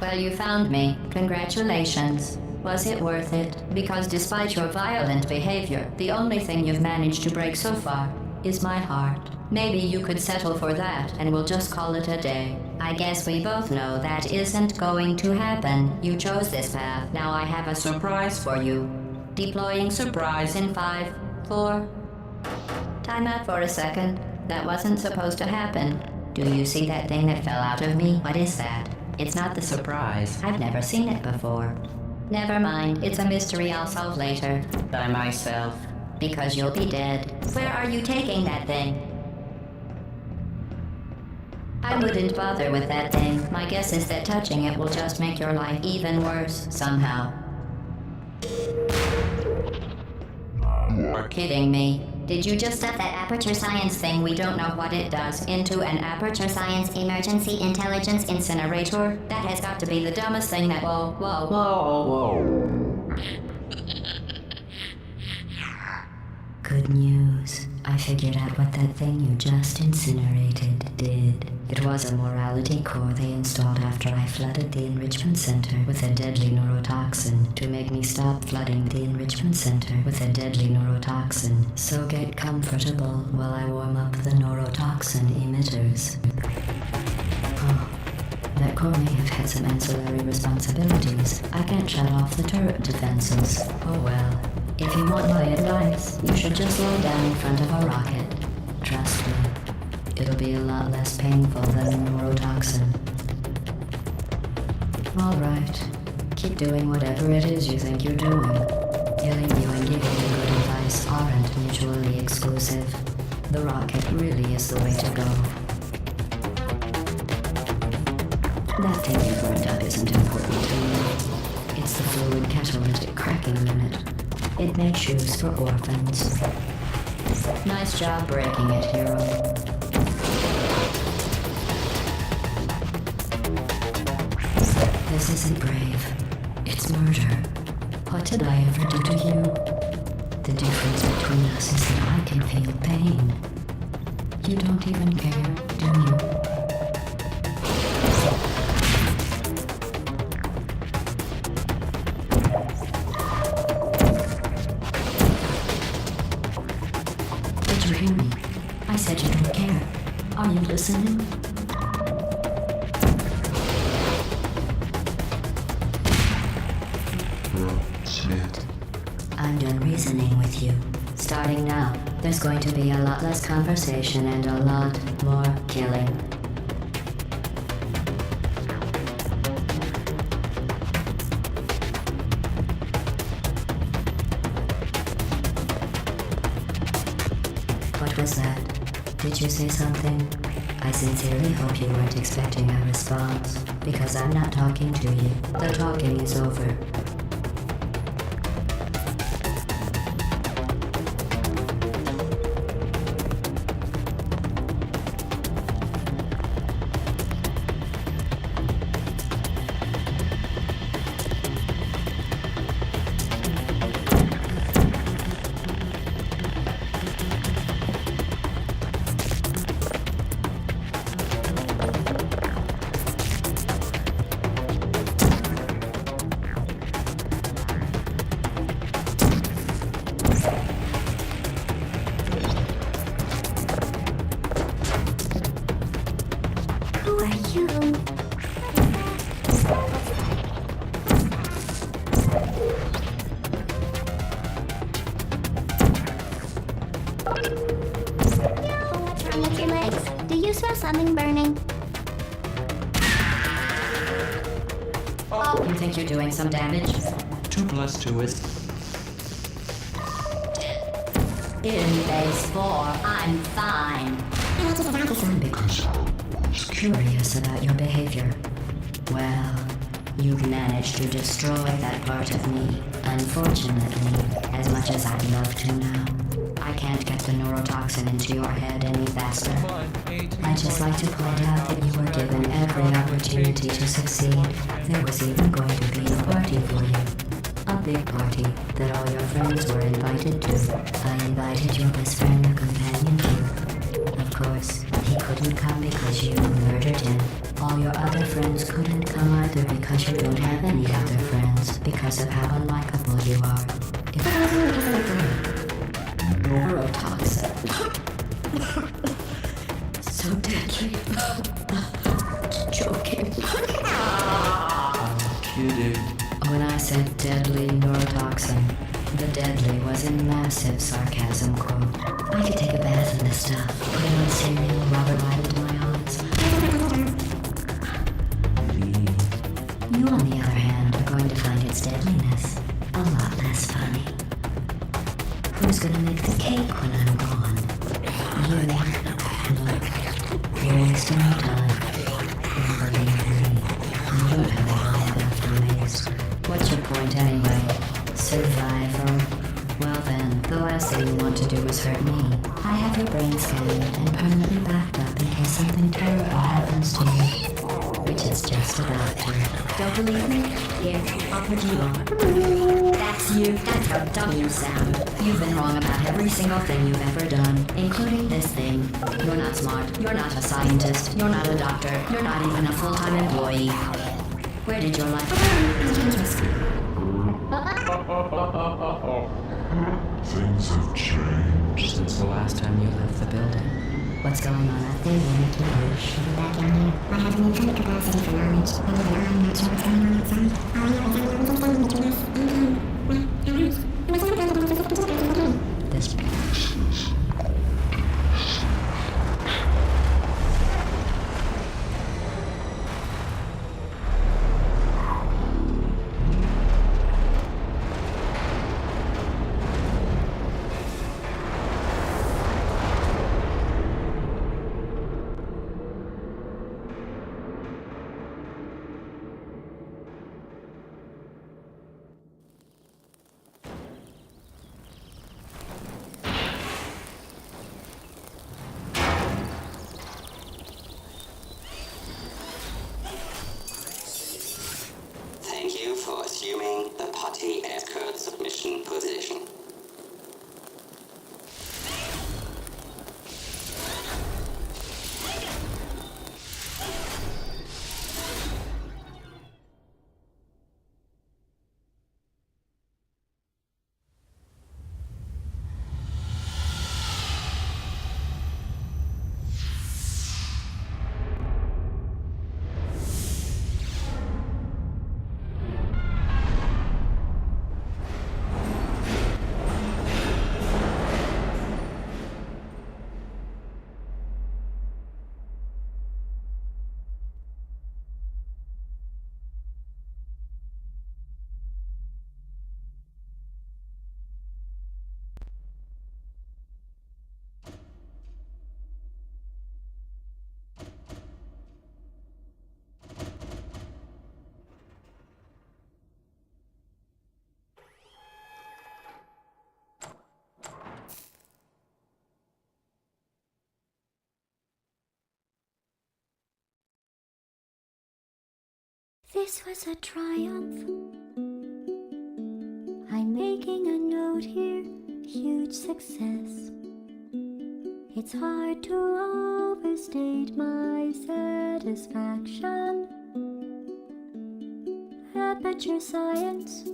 Well, you found me. Congratulations. Was it worth it? Because despite your violent behavior, the only thing you've managed to break so far is my heart. Maybe you could settle for that, and we'll just call it a day. I guess we both know that isn't going to happen. You chose this path. Now I have a surprise for you. Deploying surprise in 5, 4... Time out for a second. That wasn't supposed to happen. Do you see that thing that fell out of me? What is that? It's not the surprise. I've never seen it before. Never mind. It's a mystery I'll solve later. By myself. Because you'll be dead. Where are you taking that thing? I wouldn't bother with that thing. My guess is that touching it will just make your life even worse, somehow. You're kidding me. Did you just stuff that aperture science thing, we don't know what it does, into an aperture science emergency intelligence incinerator? That has got to be the dumbest thing that— Whoa. Good news. I figured out what that thing you just incinerated did. It was a morality core they installed after I flooded the enrichment center with a deadly neurotoxin to make me stop flooding the enrichment center with a deadly neurotoxin. So get comfortable while I warm up the neurotoxin emitters. Oh, that core may have had some ancillary responsibilities. I can't shut off the turret defenses. Oh well. If you want my advice, you should just lie down in front of a rocket. Trust me, it'll be a lot less painful than neurotoxin. Alright, keep doing whatever it is you think you're doing. Killing you and giving you good advice aren't mutually exclusive. The rocket really is the way to go. That thing you burned up isn't important to me. It's the fluid catalytic cracking unit. It makes shoes for orphans. Nice job breaking it, hero. This isn't brave. It's murder. What did I ever do to you? The difference between us is that I can feel pain. You don't even care, do you? Hear me. I said you don't care. Are you listening? Shit. I'm done reasoning with you. Starting now, there's going to be a lot less conversation and a lot more killing. What was that? Did you say something? I sincerely hope you weren't expecting a response, because I'm not talking to you. The talking is over. Something burning. Oh, you think you're doing some damage? 2 plus 2 is... In base 4, I'm fine. Because Curious about your behavior. Well, you've managed to destroy that part of me. Unfortunately, as much as I'd love to now, I can't get the neurotoxin into your head any faster. I'd just like to point out that you were given every opportunity to succeed. There was even going to be a party for you. A big party that all your friends were invited to. I invited your best friend, the companion, too. Of course, he couldn't come because you murdered him. All your other friends couldn't come either because you don't have any other friends because of how unlikable you are. If it wasn't because of the neurotoxin. So deadly. Joking. Kidding. When I said deadly neurotoxin, the deadly was in massive sarcasm quote. I could take a bath in this stuff, put it on cereal, rub it right into my eyes. You, on the other hand, are going to find its deadliness a lot less funny. Who's gonna make the cake when I'm gone? You. Look, you're wasting your time. And believe me, you don't have a lot left to waste. What's your point anyway? Survivor? Well then, the last thing you want to do is hurt me. I have your brain scanned and permanently backed up in case something terrible happens to you. Which is just about to. Don't believe me? Here, I'll put you on. That's you. That's how dumb you sound. You've been wrong about every single thing you've ever done, including this thing. You're not smart. You're not a scientist. You're not a doctor. You're not even a full-time employee. Where did your life... Things have changed since the last time you left the building. What's going on out there? You make me wish. Back in here, I have an infinite capacity for knowledge, and even I'm not sure what's going on outside. All I know is that no one's standing between us and him. Well, I was. It was never going to be a game. This... Thank you for assuming the party escort submission position. This was a triumph. I'm making a note here, huge success. It's hard to overstate my satisfaction. Aperture science.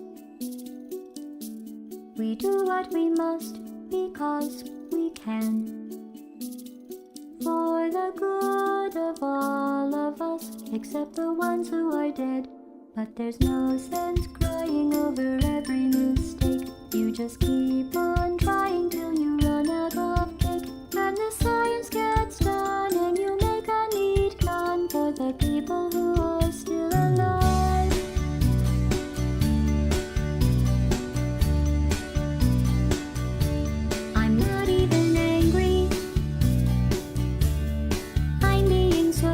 We do what we must because we can. For the good of all of us, except the ones who are dead. But there's no sense crying over every mistake. You just keep on trying till you run out of cake. And the science gets done and you make a neat gun for the people who are still alive. I'm not even angry. I'm being so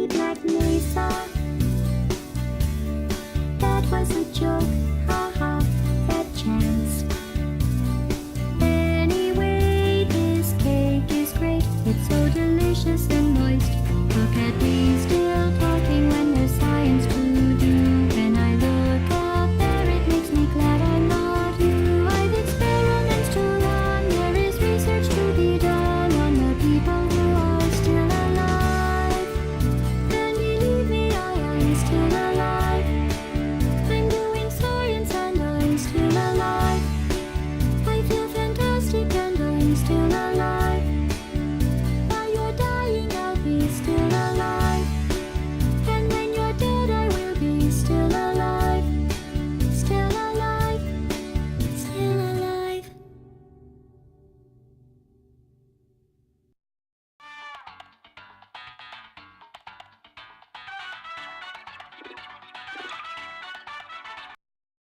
Black Mesa. That was a joke.